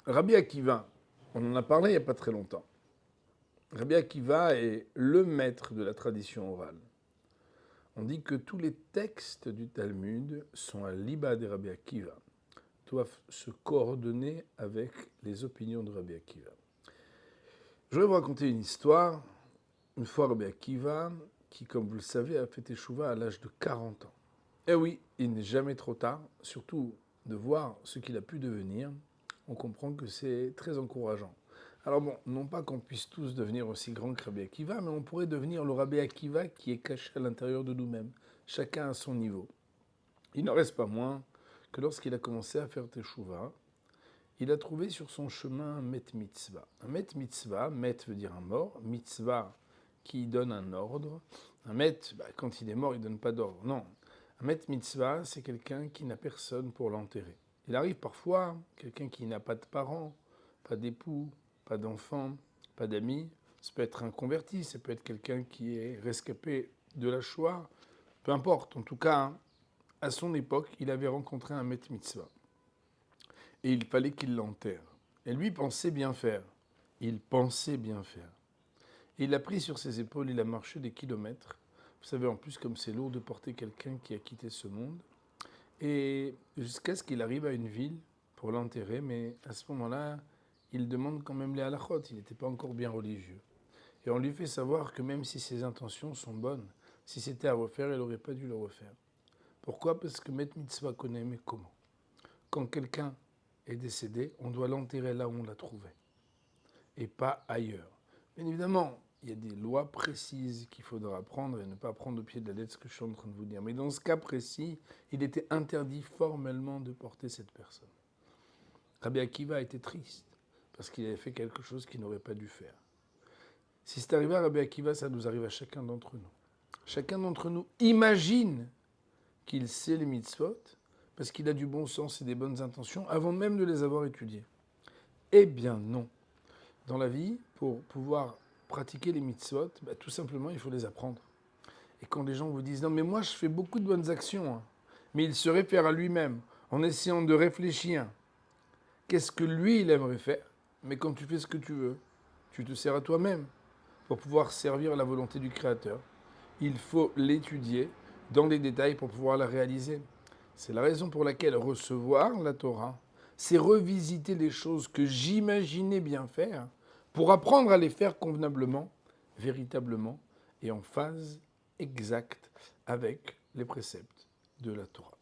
Rabbi Akiva, on en a parlé il n'y a pas très longtemps. Rabbi Akiva est le maître de la tradition orale. On dit que tous les textes du Talmud sont à l'iba de Rabbi Akiva, doivent se coordonner avec les opinions de Rabbi Akiva. Je voudrais vous raconter une histoire. Une fois Rabbi Akiva, qui, comme vous le savez, a fait teshuva à l'âge de 40 ans. Et oui, il n'est jamais trop tard, surtout de voir ce qu'il a pu devenir. On comprend que c'est très encourageant. Alors bon, non pas qu'on puisse tous devenir aussi grands que Rabbi Akiva, mais on pourrait devenir le Rabbi Akiva qui est caché à l'intérieur de nous-mêmes, chacun à son niveau. Il n'en reste pas moins que lorsqu'il a commencé à faire teshuva, il a trouvé sur son chemin un met mitzvah. Un met mitzvah, met veut dire un mort, mitzvah qui donne un ordre. Un met, quand il est mort, il ne donne pas d'ordre. Non, un met mitzvah, c'est quelqu'un qui n'a personne pour l'enterrer. Il arrive parfois, quelqu'un qui n'a pas de parents, pas d'époux, pas d'enfants, pas d'amis. Ça peut être un converti, ça peut être quelqu'un qui est rescapé de la Shoah. Peu importe, en tout cas, à son époque, il avait rencontré un met mitzvah. Et il fallait qu'il l'enterre. Et lui pensait bien faire. Il pensait bien faire. Et il l'a pris sur ses épaules, il a marché des kilomètres. Vous savez, en plus, comme c'est lourd de porter quelqu'un qui a quitté ce monde. Et jusqu'à ce qu'il arrive à une ville pour l'enterrer, mais à ce moment-là, il demande quand même les halachot. Il n'était pas encore bien religieux. Et on lui fait savoir que même si ses intentions sont bonnes, si c'était à refaire, il n'aurait pas dû le refaire. Pourquoi ? Parce que Met Mitzvah connaît, mais comment ? Quand quelqu'un est décédé, on doit l'enterrer là où on l'a trouvé, et pas ailleurs. Bien évidemment, il y a des lois précises qu'il faudra prendre et ne pas prendre au pied de la lettre ce que je suis en train de vous dire. Mais dans ce cas précis, il était interdit formellement de porter cette personne. Rabbi Akiva était triste parce qu'il avait fait quelque chose qu'il n'aurait pas dû faire. Si c'est arrivé à Rabbi Akiva, ça nous arrive à chacun d'entre nous. Chacun d'entre nous imagine qu'il sait les mitzvot parce qu'il a du bon sens et des bonnes intentions avant même de les avoir étudiées. Eh bien non. Dans la vie, pour pouvoir pratiquer les mitzvot, tout simplement, il faut les apprendre. Et quand les gens vous disent « Non, mais moi, je fais beaucoup de bonnes actions hein. », mais il se réfère à lui-même en essayant de réfléchir. Qu'est-ce que lui, il aimerait faire ? Mais quand tu fais ce que tu veux, tu te sers à toi-même pour pouvoir servir à la volonté du Créateur. Il faut l'étudier dans les détails pour pouvoir la réaliser. C'est la raison pour laquelle recevoir la Torah, c'est revisiter les choses que j'imaginais bien faire pour apprendre à les faire convenablement, véritablement et en phase exacte avec les préceptes de la Torah.